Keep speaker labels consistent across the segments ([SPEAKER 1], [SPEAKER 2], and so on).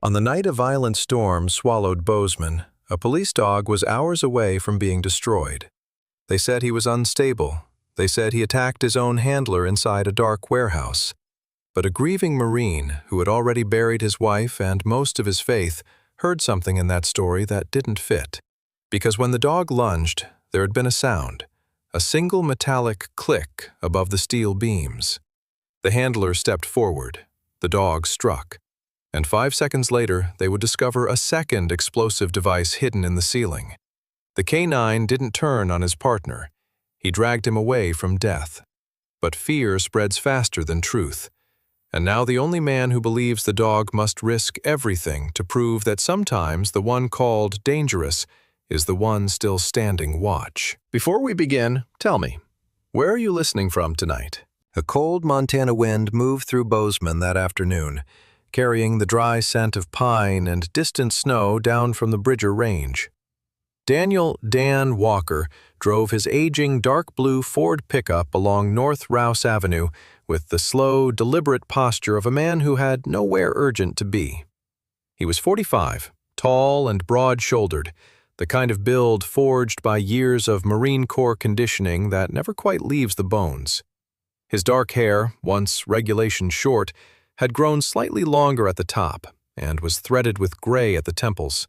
[SPEAKER 1] On the night a violent storm swallowed Bozeman, a police dog was hours away from being destroyed. They said he was unstable. They said he attacked his own handler inside a dark warehouse. But a grieving Marine, who had already buried his wife and most of his faith, heard something in that story that didn't fit. Because when the dog lunged, there had been a sound, a single metallic click above the steel beams. The handler stepped forward. The dog struck. And 5 seconds later, they would discover a second explosive device hidden in the ceiling. The K9 didn't turn on his partner. He dragged him away from death. But fear spreads faster than truth. And now the only man who believes the dog must risk everything to prove that sometimes the one called dangerous is the one still standing watch. Before we begin, tell me, where are you listening from tonight? A cold Montana wind moved through Bozeman that afternoon, carrying the dry scent of pine and distant snow down from the Bridger Range. Daniel "Dan" Walker drove his aging dark blue Ford pickup along North Rouse Avenue with the slow, deliberate posture of a man who had nowhere urgent to be. He was 45, tall and broad-shouldered, the kind of build forged by years of Marine Corps conditioning that never quite leaves the bones. His dark hair, once regulation short, had grown slightly longer at the top and was threaded with gray at the temples.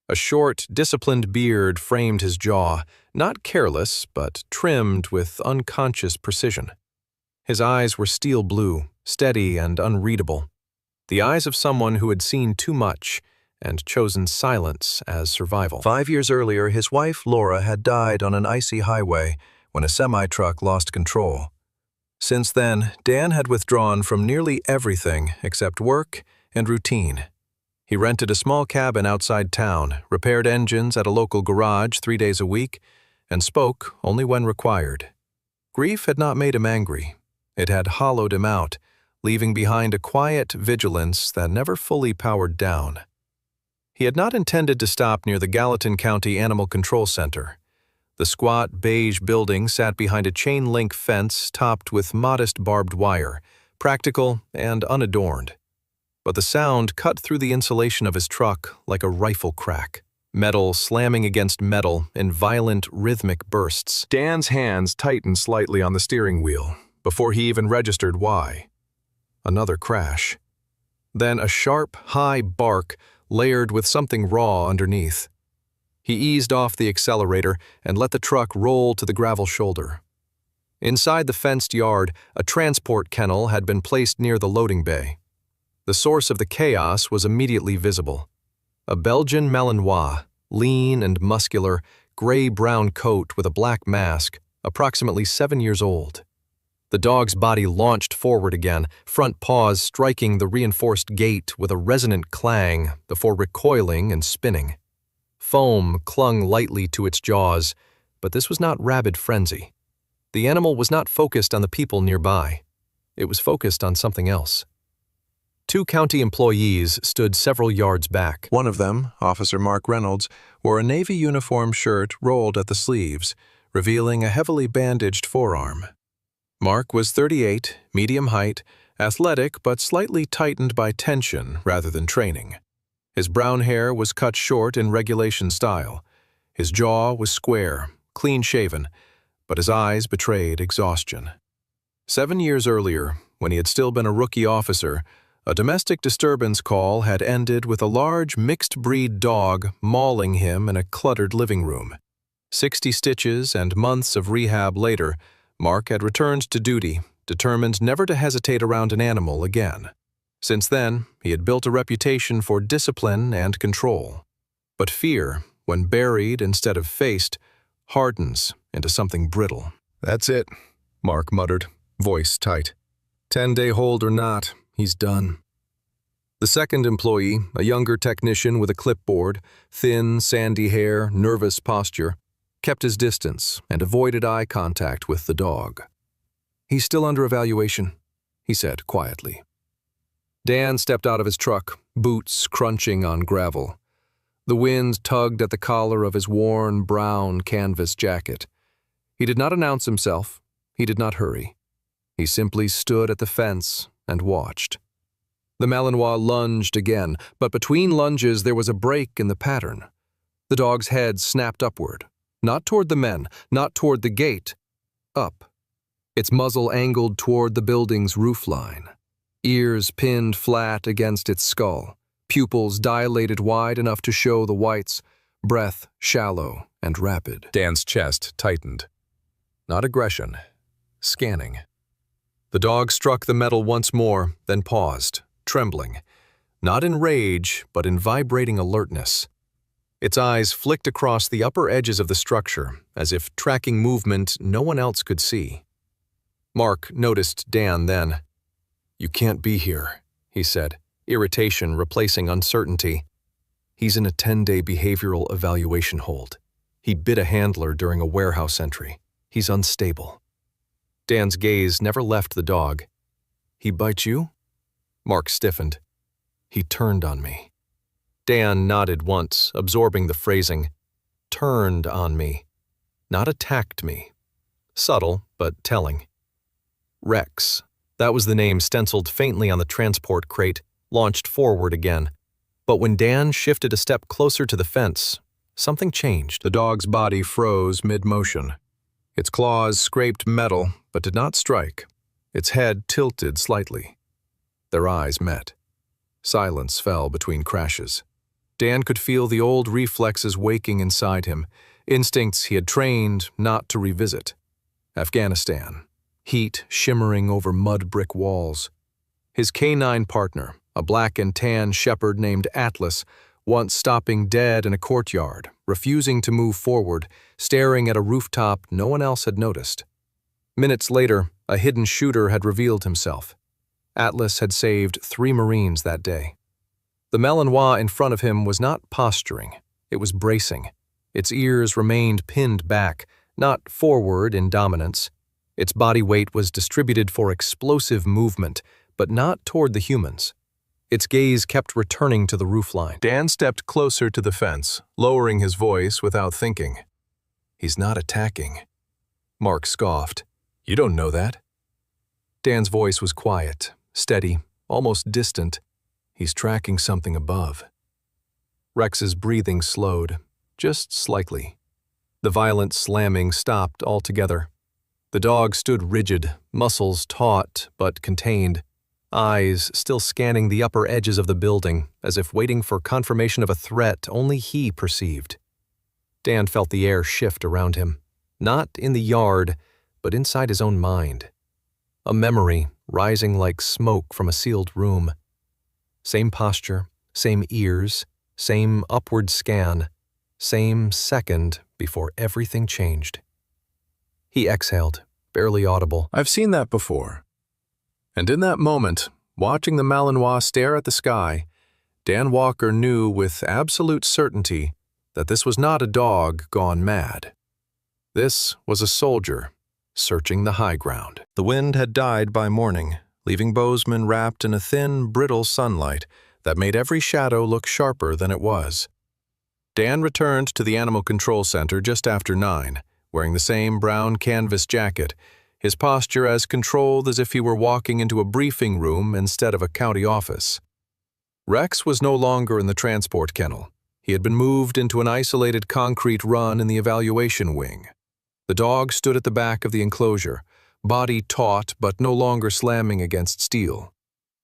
[SPEAKER 1] A short, disciplined beard framed his jaw, not careless, but trimmed with unconscious precision. His eyes were steel blue, steady and unreadable. The eyes of someone who had seen too much and chosen silence as survival. 5 years earlier, his wife, Laura, had died on an icy highway when a semi-truck lost control. Since then, Dan had withdrawn from nearly everything except work and routine. He rented a small cabin outside town, repaired engines at a local garage 3 days a week, and spoke only when required. Grief had not made him angry. It had hollowed him out, leaving behind a quiet vigilance that never fully powered down. He had not intended to stop near the Gallatin County Animal Control Center. The squat, beige building sat behind a chain-link fence topped with modest barbed wire, practical and unadorned. But the sound cut through the insulation of his truck like a rifle crack, metal slamming against metal in violent, rhythmic bursts. Dan's hands tightened slightly on the steering wheel before he even registered why. Another crash. Then a sharp, high bark layered with something raw underneath. He eased off the accelerator and let the truck roll to the gravel shoulder. Inside the fenced yard, a transport kennel had been placed near the loading bay. The source of the chaos was immediately visible. A Belgian Malinois, lean and muscular, gray-brown coat with a black mask, approximately 7 years old. The dog's body launched forward again, front paws striking the reinforced gate with a resonant clang before recoiling and spinning. Foam clung lightly to its jaws, but this was not rabid frenzy. The animal was not focused on the people nearby. It was focused on something else. 2 county employees stood several yards back. One of them, Officer Mark Reynolds, wore a Navy uniform shirt rolled at the sleeves, revealing a heavily bandaged forearm. Mark was 38, medium height, athletic but slightly tightened by tension rather than training. His brown hair was cut short in regulation style. His jaw was square, clean-shaven, but his eyes betrayed exhaustion. 7 years earlier, when he had still been a rookie officer, a domestic disturbance call had ended with a large mixed-breed dog mauling him in a cluttered living room. 60 stitches and months of rehab later, Mark had returned to duty, determined never to hesitate around an animal again. Since then, he had built a reputation for discipline and control. But fear, when buried instead of faced, hardens into something brittle. "That's it," Mark muttered, voice tight. 10-day hold or not, he's done. The second employee, a younger technician with a clipboard, thin, sandy hair, nervous posture, kept his distance and avoided eye contact with the dog. "He's still under evaluation," he said quietly. Dan stepped out of his truck, boots crunching on gravel. The wind tugged at the collar of his worn, brown canvas jacket. He did not announce himself. He did not hurry. He simply stood at the fence and watched. The Malinois lunged again, but between lunges there was a break in the pattern. The dog's head snapped upward, not toward the men, not toward the gate, up. Its muzzle angled toward the building's roofline. Ears pinned flat against its skull, pupils dilated wide enough to show the whites, breath shallow and rapid. Dan's chest tightened. Not aggression, scanning. The dog struck the metal once more, then paused, trembling, not in rage, but in vibrating alertness. Its eyes flicked across the upper edges of the structure, as if tracking movement no one else could see. Mark noticed Dan then. "You can't be here," he said, irritation replacing uncertainty. "He's in a 10-day behavioral evaluation hold. He bit a handler during a warehouse entry. He's unstable." Dan's gaze never left the dog. "He bite you?" Mark stiffened. "He turned on me." Dan nodded once, absorbing the phrasing. Turned on me. Not attacked me. Subtle, but telling. Rex. That was the name stenciled faintly on the transport crate, launched forward again. But when Dan shifted a step closer to the fence, something changed. The dog's body froze mid-motion. Its claws scraped metal, but did not strike. Its head tilted slightly. Their eyes met. Silence fell between crashes. Dan could feel the old reflexes waking inside him, instincts he had trained not to revisit. Afghanistan. Heat shimmering over mud brick walls. His canine partner, a black and tan shepherd named Atlas, once stopping dead in a courtyard, refusing to move forward, staring at a rooftop no one else had noticed. Minutes later, a hidden shooter had revealed himself. Atlas had saved 3 Marines that day. The Malinois in front of him was not posturing, it was bracing. Its ears remained pinned back, not forward in dominance. Its body weight was distributed for explosive movement, but not toward the humans. Its gaze kept returning to the roofline. Dan stepped closer to the fence, lowering his voice without thinking. "He's not attacking." Mark scoffed. "You don't know that." Dan's voice was quiet, steady, almost distant. "He's tracking something above." Rex's breathing slowed, just slightly. The violent slamming stopped altogether. The dog stood rigid, muscles taut but contained, eyes still scanning the upper edges of the building, as if waiting for confirmation of a threat only he perceived. Dan felt the air shift around him, not in the yard, but inside his own mind. A memory rising like smoke from a sealed room. Same posture, same ears, same upward scan, same second before everything changed. He exhaled, barely audible. "I've seen that before." And in that moment, watching the Malinois stare at the sky, Dan Walker knew with absolute certainty that this was not a dog gone mad. This was a soldier searching the high ground. The wind had died by morning, leaving Bozeman wrapped in a thin, brittle sunlight that made every shadow look sharper than it was. Dan returned to the Animal Control Center just after 9, wearing the same brown canvas jacket, his posture as controlled as if he were walking into a briefing room instead of a county office. Rex was no longer in the transport kennel. He had been moved into an isolated concrete run in the evaluation wing. The dog stood at the back of the enclosure, body taut but no longer slamming against steel.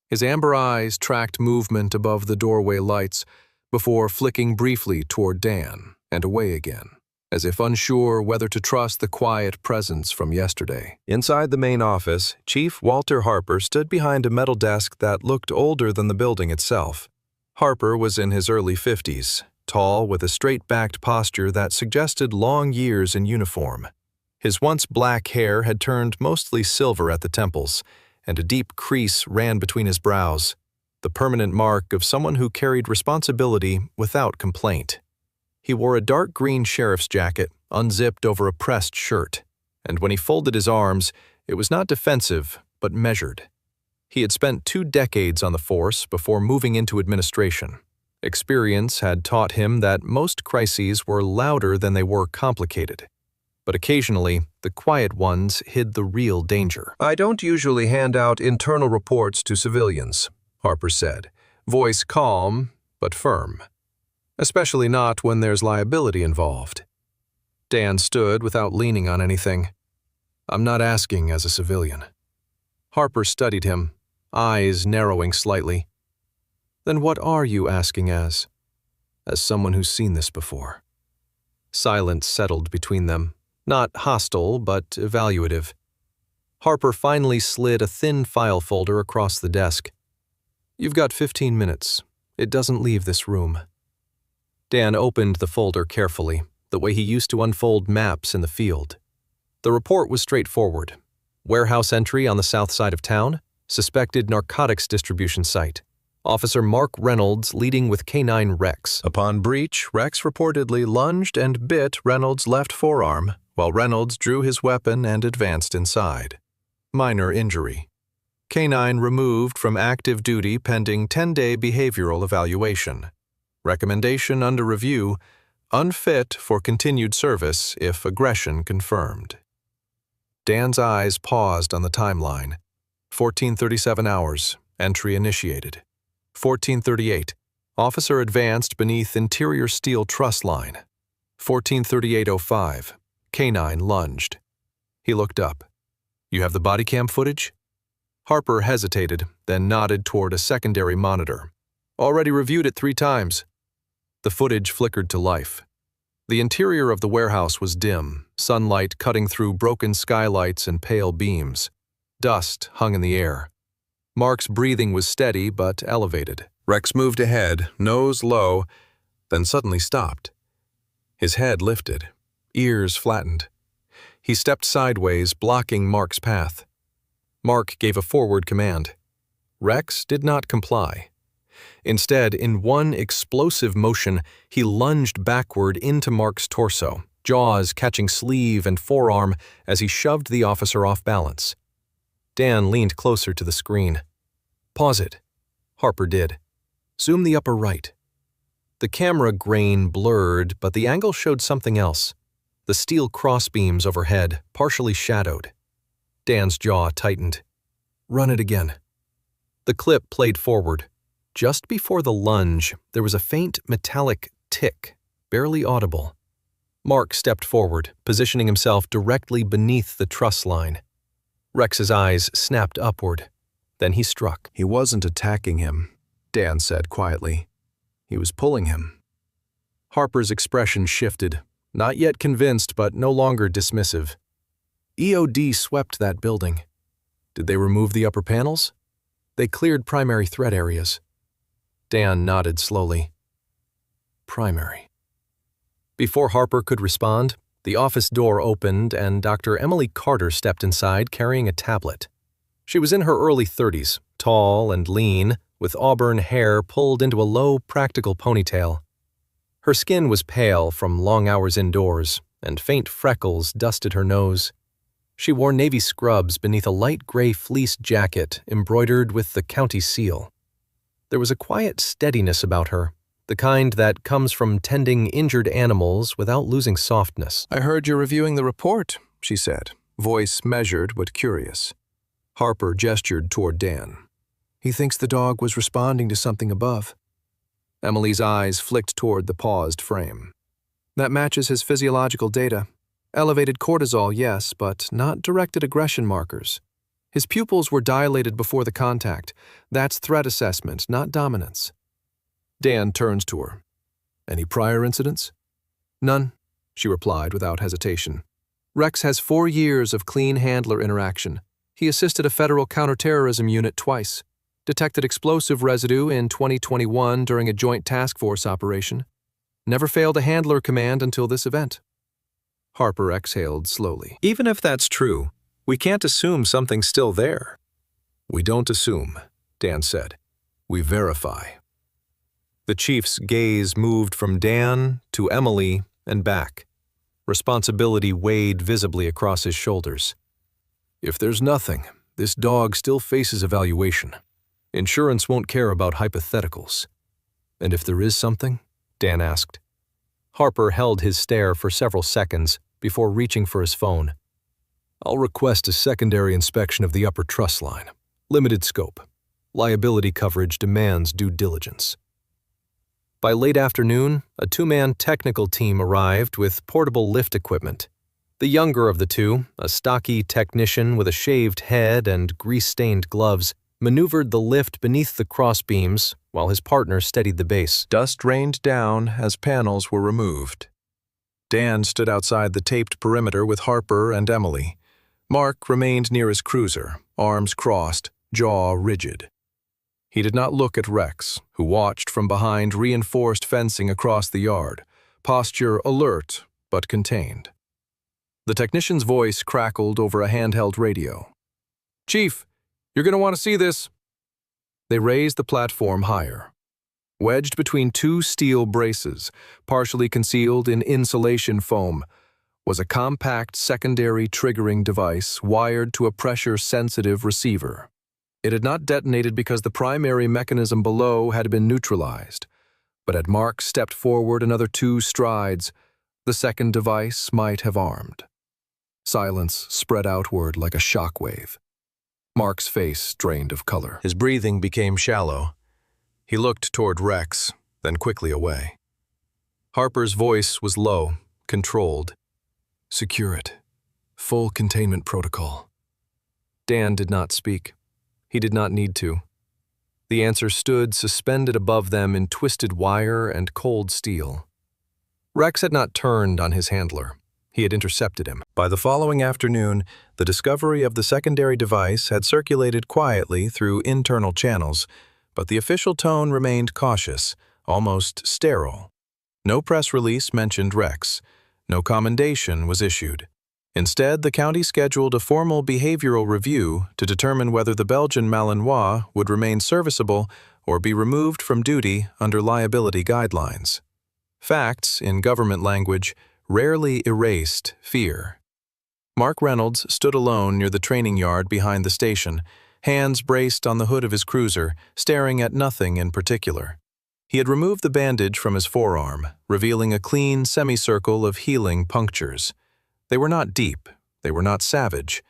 [SPEAKER 1] His amber eyes tracked movement above the doorway lights before flicking briefly toward Dan and away again, as if unsure whether to trust the quiet presence from yesterday. Inside the main office, Chief Walter Harper stood behind a metal desk that looked older than the building itself. Harper was in his early 50s, tall with a straight-backed posture that suggested long years in uniform. His once black hair had turned mostly silver at the temples, and a deep crease ran between his brows, the permanent mark of someone who carried responsibility without complaint. He wore a dark green sheriff's jacket, unzipped over a pressed shirt, and when he folded his arms, it was not defensive, but measured. He had spent 2 decades on the force before moving into administration. Experience had taught him that most crises were louder than they were complicated. But occasionally, the quiet ones hid the real danger. "I don't usually hand out internal reports to civilians," Harper said, voice calm but firm. Especially not when there's liability involved. Dan stood without leaning on anything. I'm not asking as a civilian. Harper studied him, eyes narrowing slightly. Then what are you asking as? As someone who's seen this before. Silence settled between them, not hostile but evaluative. Harper finally slid a thin file folder across the desk. You've got 15 minutes. It doesn't leave this room. Dan opened the folder carefully, the way he used to unfold maps in the field. The report was straightforward. Warehouse entry on the south side of town, suspected narcotics distribution site. Officer Mark Reynolds leading with K9 Rex. Upon breach, Rex reportedly lunged and bit Reynolds' left forearm, while Reynolds drew his weapon and advanced inside. Minor injury. K9 removed from active duty pending 10-day behavioral evaluation. Recommendation under review, unfit for continued service if aggression confirmed. Dan's eyes paused on the timeline. 14:37 hours, entry initiated. 14:38, officer advanced beneath interior steel truss line. 14:38:05, K9 lunged. He looked up. You have the body cam footage? Harper hesitated, then nodded toward a secondary monitor. Already reviewed it 3 times. The footage flickered to life. The interior of the warehouse was dim, sunlight cutting through broken skylights and pale beams. Dust hung in the air. Mark's breathing was steady but elevated. Rex moved ahead, nose low, then suddenly stopped. His head lifted, ears flattened. He stepped sideways, blocking Mark's path. Mark gave a forward command. Rex did not comply. Instead, in one explosive motion, he lunged backward into Mark's torso, jaws catching sleeve and forearm as he shoved the officer off balance. Dan leaned closer to the screen. Pause it. Harper did. Zoom the upper right. The camera grain blurred, but the angle showed something else. The steel crossbeams overhead, partially shadowed. Dan's jaw tightened. Run it again. The clip played forward. Just before the lunge, there was a faint metallic tick, barely audible. Mark stepped forward, positioning himself directly beneath the truss line. Rex's eyes snapped upward. Then he struck. He wasn't attacking him, Dan said quietly. He was pulling him. Harper's expression shifted, not yet convinced but no longer dismissive. EOD swept that building. Did they remove the upper panels? They cleared primary threat areas. Dan nodded slowly. Primary. Before Harper could respond, the office door opened and Dr. Emily Carter stepped inside carrying a tablet. She was in her early 30s, tall and lean, with auburn hair pulled into a low, practical ponytail. Her skin was pale from long hours indoors, and faint freckles dusted her nose. She wore navy scrubs beneath a light gray fleece jacket embroidered with the county seal. There was a quiet steadiness about her, the kind that comes from tending injured animals without losing softness. I heard you're reviewing the report, she said, voice measured but curious. Harper gestured toward Dan. He thinks the dog was responding to something above. Emily's eyes flicked toward the paused frame. That matches his physiological data. Elevated cortisol, yes, but not directed aggression markers. His pupils were dilated before the contact. That's threat assessment, not dominance. Dan turns to her. Any prior incidents? None, she replied without hesitation. Rex has 4 years of clean handler interaction. He assisted a federal counterterrorism unit twice. Detected explosive residue in 2021 during a joint task force operation. Never failed a handler command until this event. Harper exhaled slowly. Even if that's true, we can't assume something's still there. We don't assume, Dan said. We verify. The chief's gaze moved from Dan to Emily and back. Responsibility weighed visibly across his shoulders. If there's nothing, this dog still faces evaluation. Insurance won't care about hypotheticals. And if there is something? Dan asked. Harper held his stare for several seconds before reaching for his phone. I'll request a secondary inspection of the upper truss line. Limited scope. Liability coverage demands due diligence. By late afternoon, a two-man technical team arrived with portable lift equipment. The younger of the two, a stocky technician with a shaved head and grease-stained gloves, maneuvered the lift beneath the crossbeams while his partner steadied the base. Dust rained down as panels were removed. Dan stood outside the taped perimeter with Harper and Emily. Mark remained near his cruiser, arms crossed, jaw rigid. He did not look at Rex, who watched from behind reinforced fencing across the yard, posture alert but contained. The technician's voice crackled over a handheld radio. "Chief, you're going to want to see this." They raised the platform higher. Wedged between two steel braces, partially concealed in insulation foam, was a compact secondary triggering device wired to a pressure-sensitive receiver. It had not detonated because the primary mechanism below had been neutralized, but had Mark stepped forward another 2 strides, the second device might have armed. Silence spread outward like a shockwave. Mark's face drained of color. His breathing became shallow. He looked toward Rex, then quickly away. Harper's voice was low, controlled. "Secure it. Full containment protocol." Dan did not speak. He did not need to. The answer stood suspended above them in twisted wire and cold steel. Rex had not turned on his handler. He had intercepted him. By the following afternoon, the discovery of the secondary device had circulated quietly through internal channels, but the official tone remained cautious, almost sterile. No press release mentioned Rex. No commendation was issued. Instead, the county scheduled a formal behavioral review to determine whether the Belgian Malinois would remain serviceable or be removed from duty under liability guidelines. Facts, in government language, rarely erased fear. Mark Reynolds stood alone near the training yard behind the station, hands braced on the hood of his cruiser, staring at nothing in particular. He had removed the bandage from his forearm, revealing a clean semicircle of healing punctures. They were not deep, they were not savage,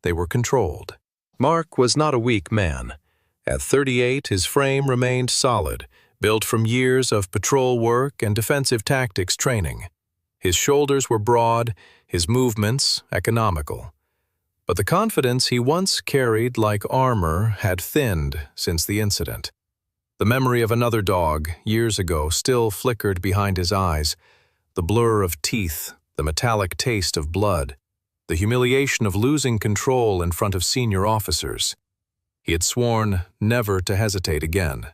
[SPEAKER 1] they were controlled. Mark was not a weak man. At 38, his frame remained solid, built from years of patrol work and defensive tactics training. His shoulders were broad, his movements economical. But the confidence he once carried like armor had thinned since the incident. The memory of another dog, years ago, still flickered behind his eyes, the blur of teeth, the metallic taste of blood, the humiliation of losing control in front of senior officers. He had sworn never to hesitate again.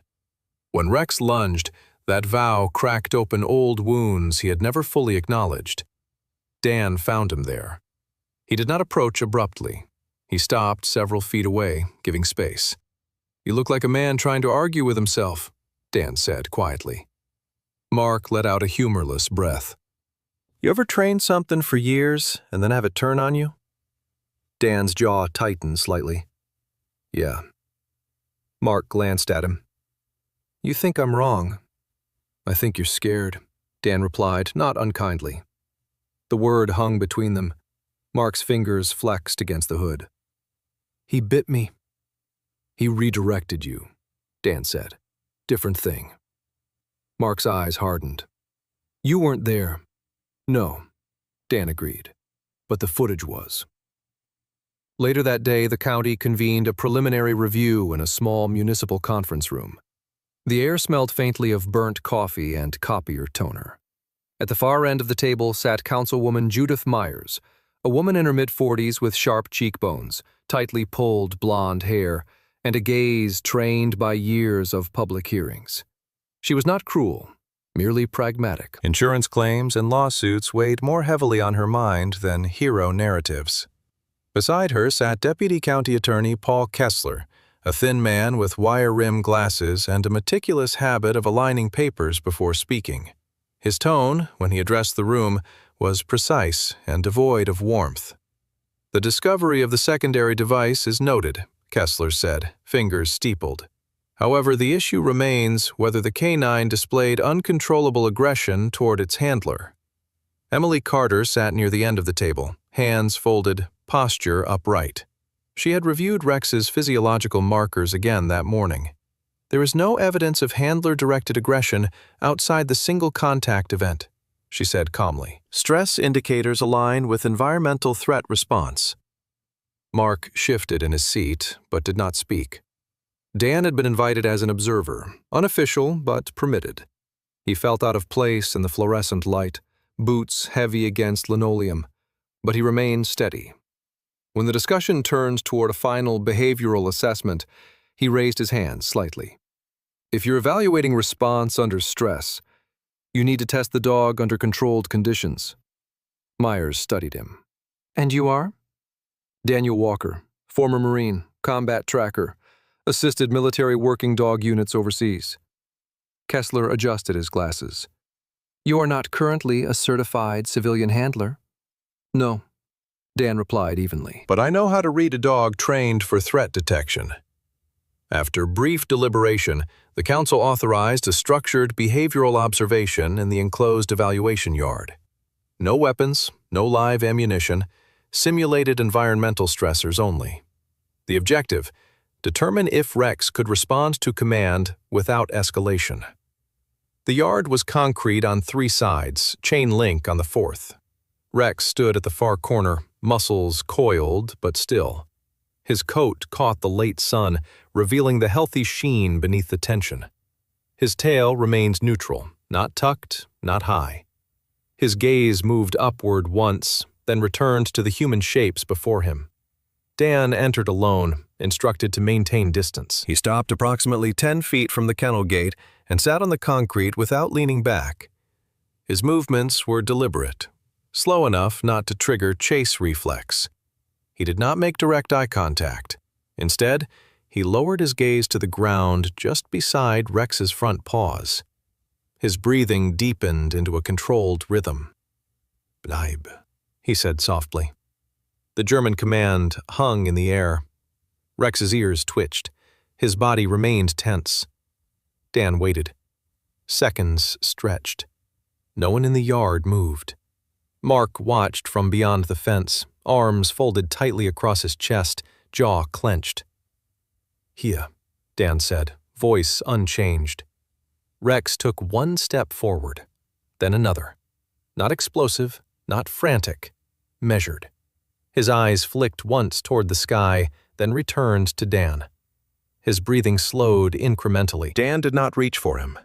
[SPEAKER 1] When Rex lunged, that vow cracked open old wounds he had never fully acknowledged. Dan found him there. He did not approach abruptly. He stopped several feet away, giving space. "You look like a man trying to argue with himself," Dan said quietly. Mark let out a humorless breath. "You ever train something for years and then have it turn on you?" Dan's jaw tightened slightly. "Yeah." Mark glanced at him. "You think I'm wrong." "I think you're scared," Dan replied, not unkindly. The word hung between them. Mark's fingers flexed against the hood. "He bit me." "He redirected you," Dan said. "Different thing." Mark's eyes hardened. "You weren't there." "No," Dan agreed, "but the footage was." Later that day, the county convened a preliminary review in a small municipal conference room. The air smelled faintly of burnt coffee and copier toner. At the far end of the table sat Councilwoman Judith Myers, a woman in her mid-40s with sharp cheekbones, tightly pulled blonde hair, and a gaze trained by years of public hearings. She was not cruel, merely pragmatic. Insurance claims and lawsuits weighed more heavily on her mind than hero narratives. Beside her sat Deputy County Attorney Paul Kessler, a thin man with wire-rimmed glasses and a meticulous habit of aligning papers before speaking. His tone, when he addressed the room, was precise and devoid of warmth. "The discovery of the secondary device is noted," Kessler said, fingers steepled. "However, the issue remains whether the canine displayed uncontrollable aggression toward its handler." Emily Carter sat near the end of the table, hands folded, posture upright. She had reviewed Rex's physiological markers again that morning. There is no evidence of handler-directed aggression outside the single contact event, she said calmly. Stress indicators align with environmental threat response. Mark shifted in his seat, but did not speak. Dan had been invited as an observer, unofficial but permitted. He felt out of place in the fluorescent light, boots heavy against linoleum, but he remained steady. When the discussion turned toward a final behavioral assessment, he raised his hand slightly. If you're evaluating response under stress, you need to test the dog under controlled conditions. Myers studied him. And you are? Daniel Walker, former Marine, combat tracker, assisted military working dog units overseas. Kessler adjusted his glasses. You are not currently a certified civilian handler? No, Dan replied evenly. But I know how to read a dog trained for threat detection. After brief deliberation, the council authorized a structured behavioral observation in the enclosed evaluation yard. No weapons, no live ammunition, simulated environmental stressors only. The objective: determine if Rex could respond to command without escalation. The yard was concrete on 3 sides, chain link on the 4th. Rex stood at the far corner, muscles coiled but still. His coat caught the late sun, revealing the healthy sheen beneath the tension. His tail remained neutral, not tucked, not high. His gaze moved upward once, then returned to the human shapes before him. Dan entered alone, instructed to maintain distance. He stopped approximately 10 feet from the kennel gate and sat on the concrete without leaning back. His movements were deliberate, slow enough not to trigger chase reflex. He did not make direct eye contact. Instead, he lowered his gaze to the ground just beside Rex's front paws. His breathing deepened into a controlled rhythm. "Bleib," he said softly. The German command hung in the air. Rex's ears twitched. His body remained tense. Dan waited. Seconds stretched. No one in the yard moved. Mark watched from beyond the fence, arms folded tightly across his chest, jaw clenched. "Here," Dan said, voice unchanged. Rex took one step forward, then another. Not explosive, not frantic, measured. His eyes flicked once toward the sky, then returned to Dan. His breathing slowed incrementally. Dan did not reach for him.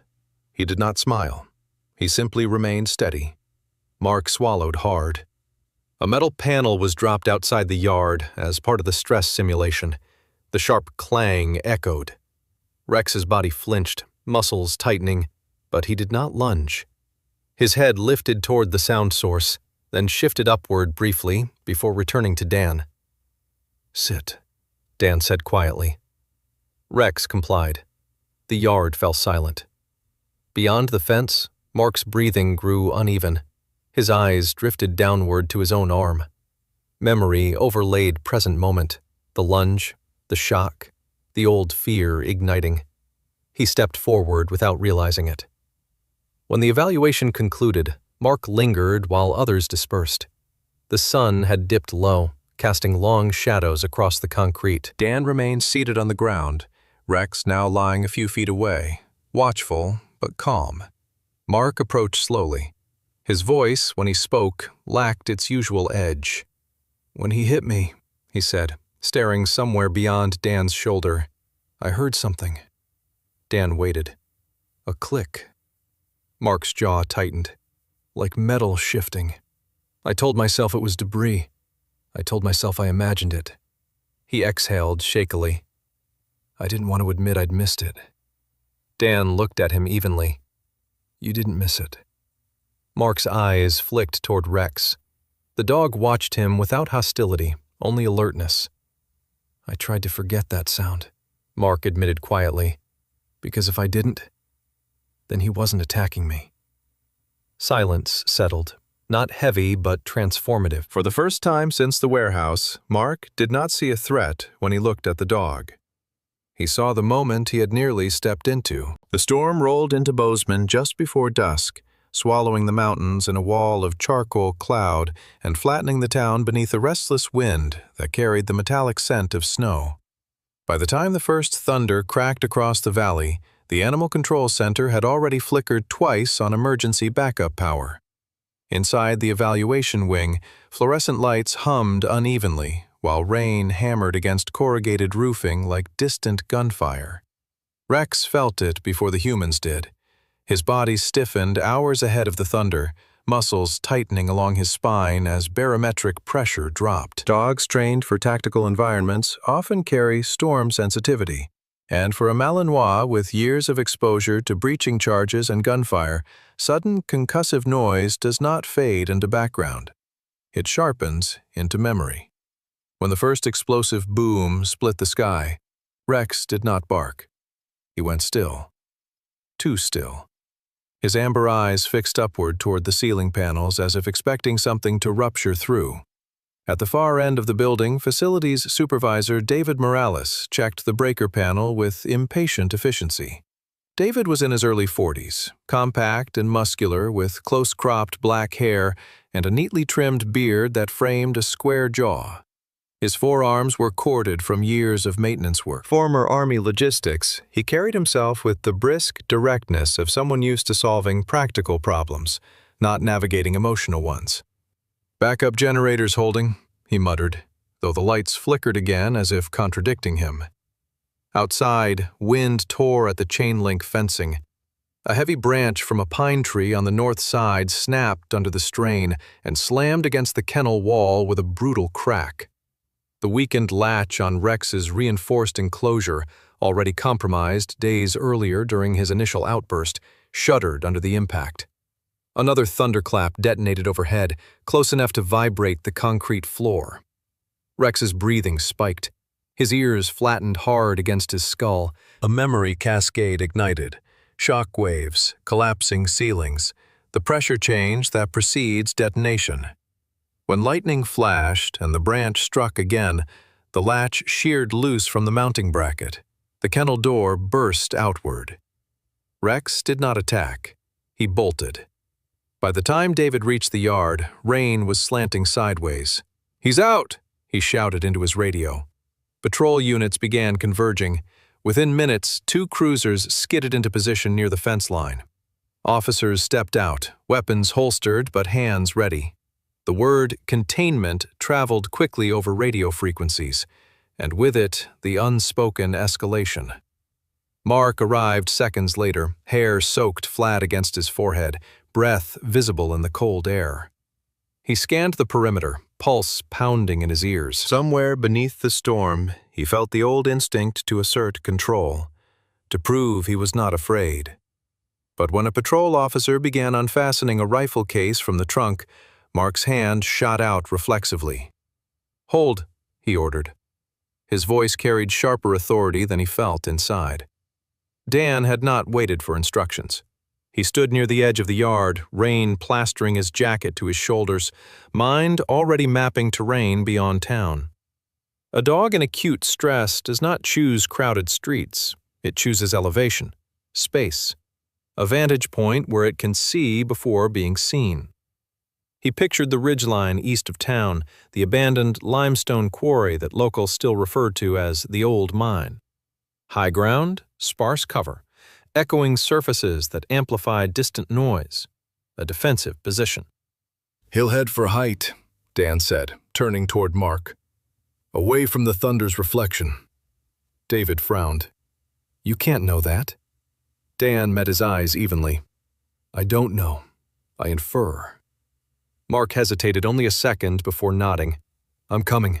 [SPEAKER 1] He did not smile. He simply remained steady. Mark swallowed hard. A metal panel was dropped outside the yard as part of the stress simulation. The sharp clang echoed. Rex's body flinched, muscles tightening, but he did not lunge. His head lifted toward the sound source, then shifted upward briefly before returning to Dan. "Sit," Dan said quietly. Rex complied. The yard fell silent. Beyond the fence, Mark's breathing grew uneven. His eyes drifted downward to his own arm. Memory overlaid present moment, the lunge, the shock, the old fear igniting. He stepped forward without realizing it. When the evaluation concluded, Mark lingered while others dispersed. The sun had dipped low, casting long shadows across the concrete. Dan remained seated on the ground, Rex now lying a few feet away, watchful but calm. Mark approached slowly. His voice, when he spoke, lacked its usual edge. "When he hit me," he said, staring somewhere beyond Dan's shoulder, "I heard something." Dan waited. A click. Mark's jaw tightened, like metal shifting. I told myself it was debris. I told myself I imagined it. He exhaled shakily. I didn't want to admit I'd missed it. Dan looked at him evenly. You didn't miss it. Mark's eyes flicked toward Rex. The dog watched him without hostility, only alertness. I tried to forget that sound, Mark admitted quietly, because if I didn't, then he wasn't attacking me. Silence settled, not heavy but transformative. For the first time since the warehouse, Mark did not see a threat when he looked at the dog. He saw the moment he had nearly stepped into. The storm rolled into Bozeman just before dusk, swallowing the mountains in a wall of charcoal cloud and flattening the town beneath a restless wind that carried the metallic scent of snow. By the time the first thunder cracked across the valley, the Animal Control Center had already flickered twice on emergency backup power. Inside the evaluation wing, fluorescent lights hummed unevenly, while rain hammered against corrugated roofing like distant gunfire. Rex felt it before the humans did. His body stiffened hours ahead of the thunder, muscles tightening along his spine as barometric pressure dropped. Dogs trained for tactical environments often carry storm sensitivity, and for a Malinois with years of exposure to breaching charges and gunfire, sudden concussive noise does not fade into background. It sharpens into memory. When the first explosive boom split the sky, Rex did not bark. He went still. Too still. His amber eyes fixed upward toward the ceiling panels as if expecting something to rupture through. At the far end of the building, facilities supervisor David Morales checked the breaker panel with impatient efficiency. David was in his early 40s, compact and muscular with close-cropped black hair and a neatly trimmed beard that framed a square jaw. His forearms were corded from years of maintenance work. Former Army logistics, he carried himself with the brisk directness of someone used to solving practical problems, not navigating emotional ones. "Backup generators holding," he muttered, though the lights flickered again as if contradicting him. Outside, wind tore at the chain-link fencing. A heavy branch from a pine tree on the north side snapped under the strain and slammed against the kennel wall with a brutal crack. The weakened latch on Rex's reinforced enclosure, already compromised days earlier during his initial outburst, shuddered under the impact. Another thunderclap detonated overhead, close enough to vibrate the concrete floor. Rex's breathing spiked. His ears flattened hard against his skull. A memory cascade ignited. Shock waves, collapsing ceilings, the pressure change that precedes detonation. When lightning flashed and the branch struck again, the latch sheared loose from the mounting bracket. The kennel door burst outward. Rex did not attack. He bolted. By the time David reached the yard, rain was slanting sideways. "He's out!" he shouted into his radio. Patrol units began converging. Within minutes, 2 cruisers skidded into position near the fence line. Officers stepped out, weapons holstered but hands ready. The word containment traveled quickly over radio frequencies, and with it, the unspoken escalation. Mark arrived seconds later, hair soaked flat against his forehead, breath visible in the cold air. He scanned the perimeter, pulse pounding in his ears. Somewhere beneath the storm, he felt the old instinct to assert control, to prove he was not afraid. But when a patrol officer began unfastening a rifle case from the trunk, Mark's hand shot out reflexively. "Hold," he ordered. His voice carried sharper authority than he felt inside. Dan had not waited for instructions. He stood near the edge of the yard, rain plastering his jacket to his shoulders, mind already mapping terrain beyond town. A dog in acute stress does not choose crowded streets. It chooses elevation, space, a vantage point where it can see before being seen. He pictured the ridgeline east of town, the abandoned limestone quarry that locals still referred to as the old mine. High ground, sparse cover, echoing surfaces that amplified distant noise, a defensive position. "He'll head for height," Dan said, turning toward Mark. "Away from the thunder's reflection." David frowned. "You can't know that." Dan met his eyes evenly. "I don't know. I infer." Mark hesitated only a second before nodding. "I'm coming."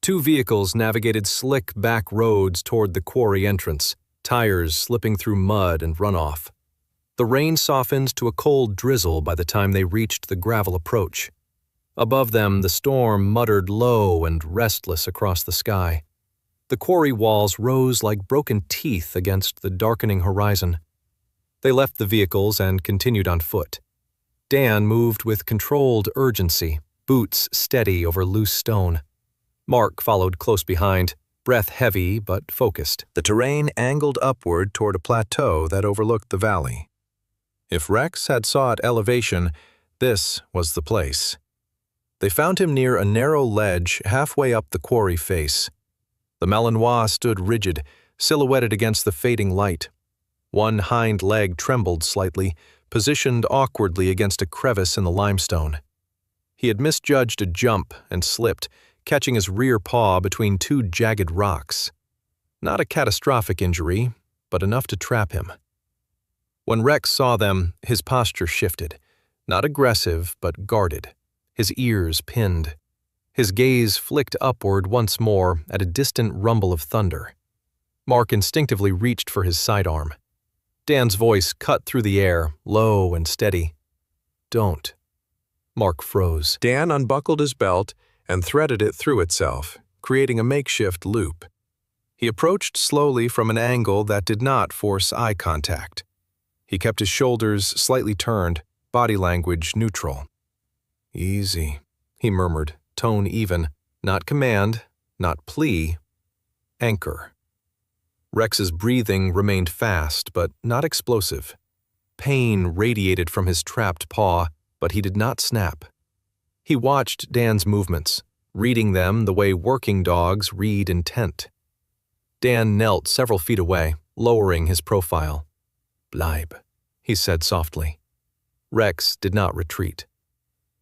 [SPEAKER 1] 2 vehicles navigated slick back roads toward the quarry entrance, tires slipping through mud and runoff. The rain softened to a cold drizzle by the time they reached the gravel approach. Above them, the storm muttered low and restless across the sky. The quarry walls rose like broken teeth against the darkening horizon. They left the vehicles and continued on foot. Dan moved with controlled urgency, boots steady over loose stone. Mark followed close behind, breath heavy but focused. The terrain angled upward toward a plateau that overlooked the valley. If Rex had sought elevation, this was the place. They found him near a narrow ledge halfway up the quarry face. The Malinois stood rigid, silhouetted against the fading light. One hind leg trembled slightly, positioned awkwardly against a crevice in the limestone. He had misjudged a jump and slipped, catching his rear paw between two jagged rocks. Not a catastrophic injury, but enough to trap him. When Rex saw them, his posture shifted, not aggressive but guarded, his ears pinned. His gaze flicked upward once more at a distant rumble of thunder. Mark instinctively reached for his sidearm. Dan's voice cut through the air, low and steady. "Don't." Mark froze. Dan unbuckled his belt and threaded it through itself, creating a makeshift loop. He approached slowly from an angle that did not force eye contact. He kept his shoulders slightly turned, body language neutral. "Easy," he murmured, tone even, not command, not plea, anchor. Rex's breathing remained fast, but not explosive. Pain radiated from his trapped paw, but he did not snap. He watched Dan's movements, reading them the way working dogs read intent. Dan knelt several feet away, lowering his profile. "Bleib," he said softly. Rex did not retreat.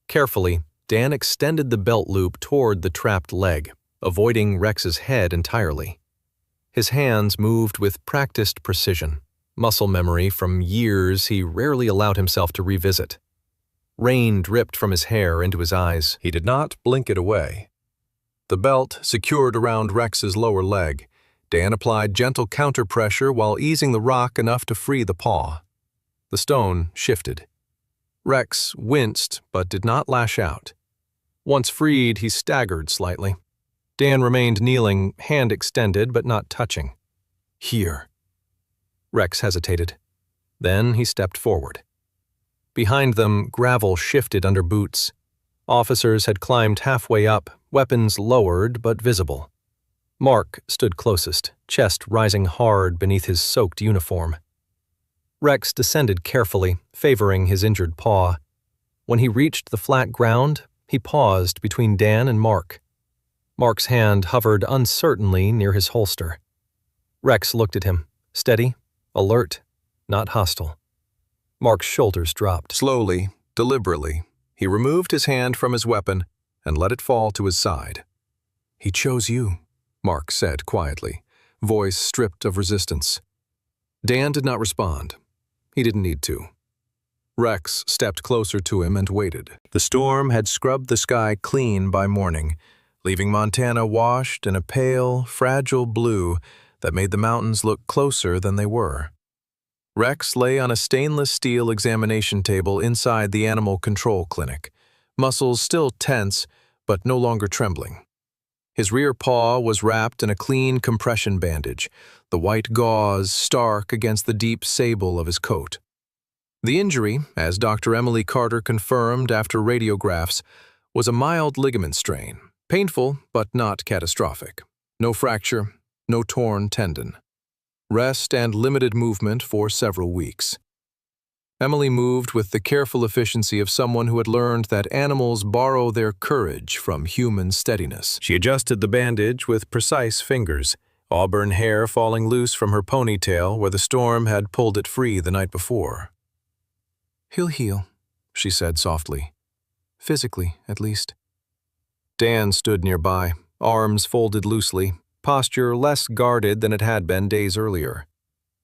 [SPEAKER 1] Carefully, Dan extended the belt loop toward the trapped leg, avoiding Rex's head entirely. His hands moved with practiced precision, muscle memory from years he rarely allowed himself to revisit. Rain dripped from his hair into his eyes. He did not blink it away. The belt secured around Rex's lower leg. Dan applied gentle counter-pressure while easing the rock enough to free the paw. The stone shifted. Rex winced but did not lash out. Once freed, he staggered slightly. Dan remained kneeling, hand extended but not touching. "Here." Rex hesitated. Then he stepped forward. Behind them, gravel shifted under boots. Officers had climbed halfway up, weapons lowered but visible. Mark stood closest, chest rising hard beneath his soaked uniform. Rex descended carefully, favoring his injured paw. When he reached the flat ground, he paused between Dan and Mark. Mark's hand hovered uncertainly near his holster. Rex looked at him, steady, alert, not hostile. Mark's shoulders dropped. Slowly, deliberately, he removed his hand from his weapon and let it fall to his side. "He chose you," Mark said quietly, voice stripped of resistance. Dan did not respond. He didn't need to. Rex stepped closer to him and waited. The storm had scrubbed the sky clean by morning, leaving Montana washed in a pale, fragile blue that made the mountains look closer than they were. Rex lay on a stainless steel examination table inside the animal control clinic, muscles still tense but no longer trembling. His rear paw was wrapped in a clean compression bandage, the white gauze stark against the deep sable of his coat. The injury, as Dr. Emily Carter confirmed after radiographs, was a mild ligament strain, painful but not catastrophic. No fracture, no torn tendon. Rest and limited movement for several weeks. Emily moved with the careful efficiency of someone who had learned that animals borrow their courage from human steadiness. She adjusted the bandage with precise fingers, auburn hair falling loose from her ponytail where the storm had pulled it free the night before. "He'll heal," she said softly. "Physically, at least." Dan stood nearby, arms folded loosely, posture less guarded than it had been days earlier.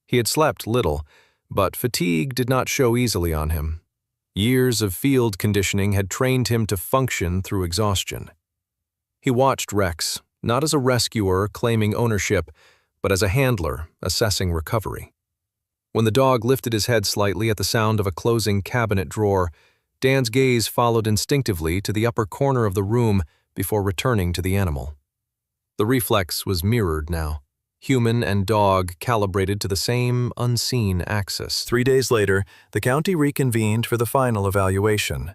[SPEAKER 1] He had slept little, but fatigue did not show easily on him. Years of field conditioning had trained him to function through exhaustion. He watched Rex, not as a rescuer claiming ownership, but as a handler assessing recovery. When the dog lifted his head slightly at the sound of a closing cabinet drawer, Dan's gaze followed instinctively to the upper corner of the room before returning to the animal. The reflex was mirrored now, human and dog calibrated to the same unseen axis. 3 days later, the county reconvened for the final evaluation.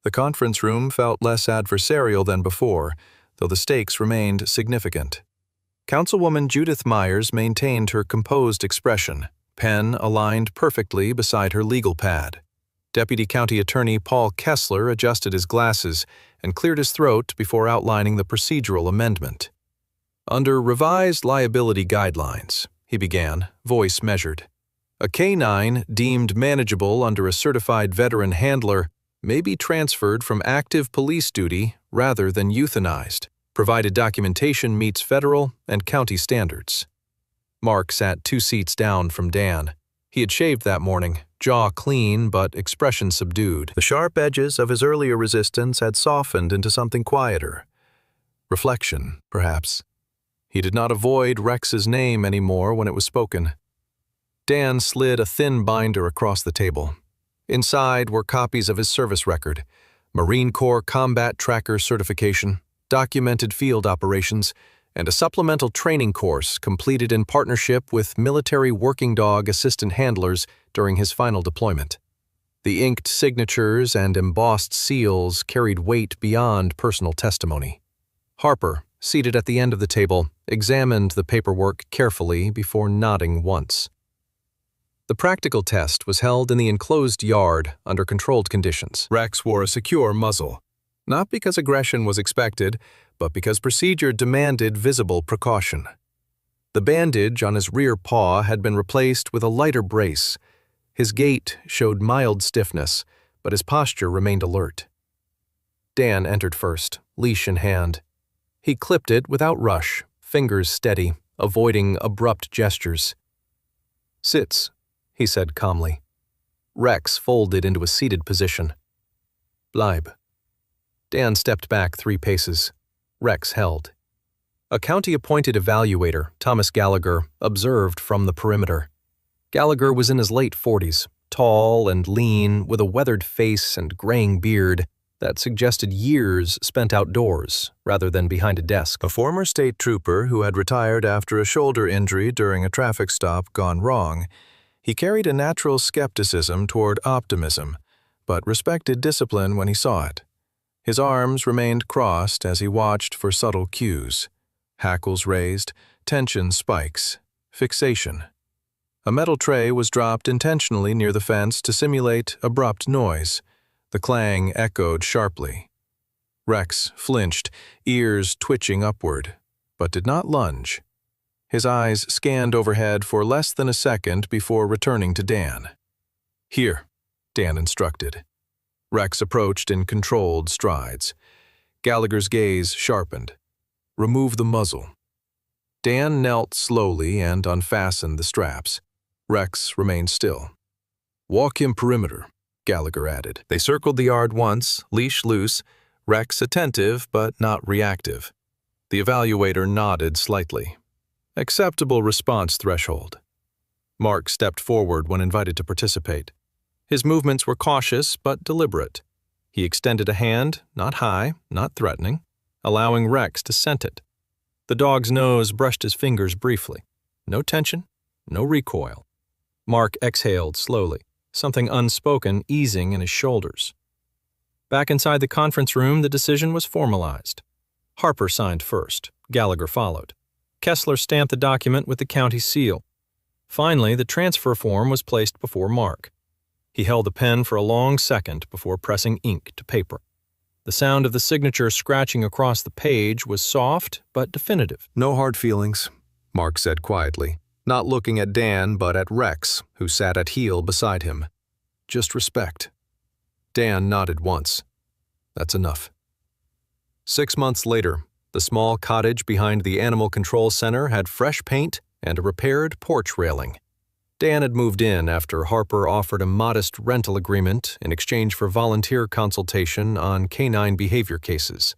[SPEAKER 1] The conference room felt less adversarial than before, though the stakes remained significant. Councilwoman Judith Myers maintained her composed expression, pen aligned perfectly beside her legal pad. Deputy County Attorney Paul Kessler adjusted his glasses and cleared his throat before outlining the procedural amendment. Under revised liability guidelines, he began, voice measured. A canine deemed manageable under a certified veteran handler may be transferred from active police duty rather than euthanized, provided documentation meets federal and county standards. Mark sat 2 seats down from Dan. He had shaved that morning, jaw clean but expression subdued. The sharp edges of his earlier resistance had softened into something quieter. Reflection, perhaps. He did not avoid Rex's name anymore when it was spoken. Dan slid a thin binder across the table. Inside were copies of his service record, Marine Corps Combat Tracker certification, documented field operations, and a supplemental training course completed in partnership with military working dog assistant handlers during his final deployment. The inked signatures and embossed seals carried weight beyond personal testimony. Harper, seated at the end of the table, examined the paperwork carefully before nodding once. The practical test was held in the enclosed yard under controlled conditions. Rex wore a secure muzzle, not because aggression was expected, but because procedure demanded visible precaution. The bandage on his rear paw had been replaced with a lighter brace. His gait showed mild stiffness, but his posture remained alert. Dan entered first, leash in hand. He clipped it without rush, fingers steady, avoiding abrupt gestures. "Sits," he said calmly. Rex folded into a seated position. "Bleib." Dan stepped back 3 paces. Rex held. A county-appointed evaluator, Thomas Gallagher, observed from the perimeter. Gallagher was in his late 40s, tall and lean, with a weathered face and graying beard that suggested years spent outdoors rather than behind a desk. A former state trooper who had retired after a shoulder injury during a traffic stop gone wrong, he carried a natural skepticism toward optimism, but respected discipline when he saw it. His arms remained crossed as he watched for subtle cues. Hackles raised, tension spikes, fixation. A metal tray was dropped intentionally near the fence to simulate abrupt noise. The clang echoed sharply. Rex flinched, ears twitching upward, but did not lunge. His eyes scanned overhead for less than a second before returning to Dan. "Here," Dan instructed. Rex approached in controlled strides. Gallagher's gaze sharpened. "Remove the muzzle." Dan knelt slowly and unfastened the straps. Rex remained still. "Walk him perimeter," Gallagher added. They circled the yard once, leash loose, Rex attentive but not reactive. The evaluator nodded slightly. Acceptable response threshold. Mark stepped forward when invited to participate. His movements were cautious but deliberate. He extended a hand, not high, not threatening, allowing Rex to scent it. The dog's nose brushed his fingers briefly. No tension, no recoil. Mark exhaled slowly, something unspoken easing in his shoulders. Back inside the conference room, the decision was formalized. Harper signed first. Gallagher followed. Kessler stamped the document with the county seal. Finally, the transfer form was placed before Mark. He held the pen for a long second before pressing ink to paper. The sound of the signature scratching across the page was soft but definitive. "No hard feelings," Mark said quietly, not looking at Dan but at Rex, who sat at heel beside him. "Just respect." Dan nodded once. "That's enough." 6 months later, the small cottage behind the Animal Control Center had fresh paint and a repaired porch railing. Dan had moved in after Harper offered a modest rental agreement in exchange for volunteer consultation on canine behavior cases.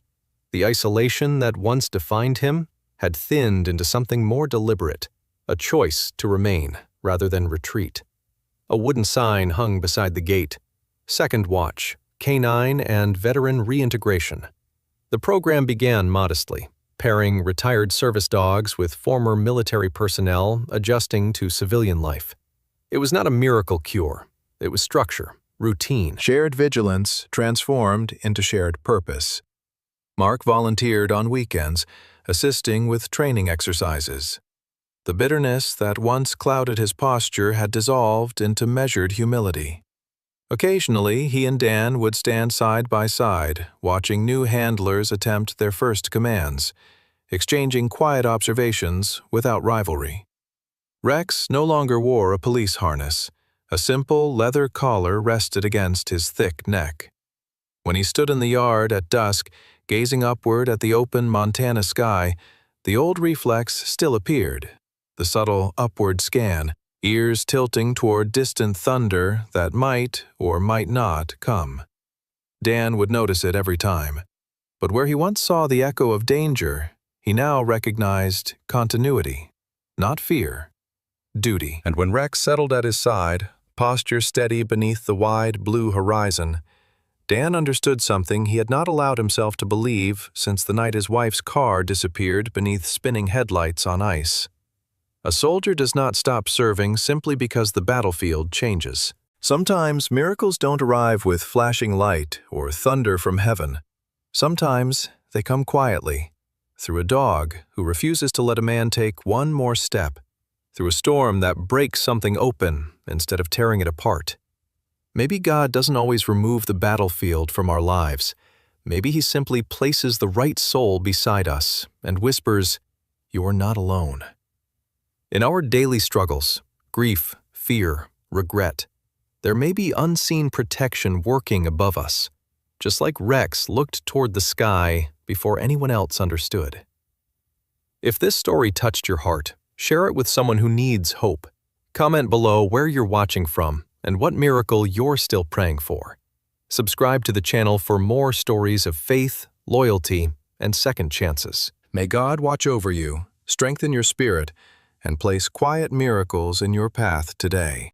[SPEAKER 1] The isolation that once defined him had thinned into something more deliberate, a choice to remain rather than retreat. A wooden sign hung beside the gate. Second Watch, Canine and Veteran Reintegration. The program began modestly, pairing retired service dogs with former military personnel adjusting to civilian life. It was not a miracle cure. It was structure, routine. Shared vigilance transformed into shared purpose. Mark volunteered on weekends, assisting with training exercises. The bitterness that once clouded his posture had dissolved into measured humility. Occasionally, he and Dan would stand side by side, watching new handlers attempt their first commands, exchanging quiet observations without rivalry. Rex no longer wore a police harness. A simple leather collar rested against his thick neck. When he stood in the yard at dusk, gazing upward at the open Montana sky, the old reflex still appeared, the subtle upward scan, ears tilting toward distant thunder that might or might not come. Dan would notice it every time, but where he once saw the echo of danger, he now recognized continuity, not fear, duty. And when Rex settled at his side, posture steady beneath the wide blue horizon, Dan understood something he had not allowed himself to believe since the night his wife's car disappeared beneath spinning headlights on ice. A soldier does not stop serving simply because the battlefield changes. Sometimes miracles don't arrive with flashing light or thunder from heaven. Sometimes they come quietly, through a dog who refuses to let a man take one more step, through a storm that breaks something open instead of tearing it apart. Maybe God doesn't always remove the battlefield from our lives. Maybe He simply places the right soul beside us and whispers, "You're not alone." In our daily struggles, grief, fear, regret, there may be unseen protection working above us, just like Rex looked toward the sky before anyone else understood. If this story touched your heart, share it with someone who needs hope. Comment below where you're watching from and what miracle you're still praying for. Subscribe to the channel for more stories of faith, loyalty, and second chances. May God watch over you, strengthen your spirit, and place quiet miracles in your path today.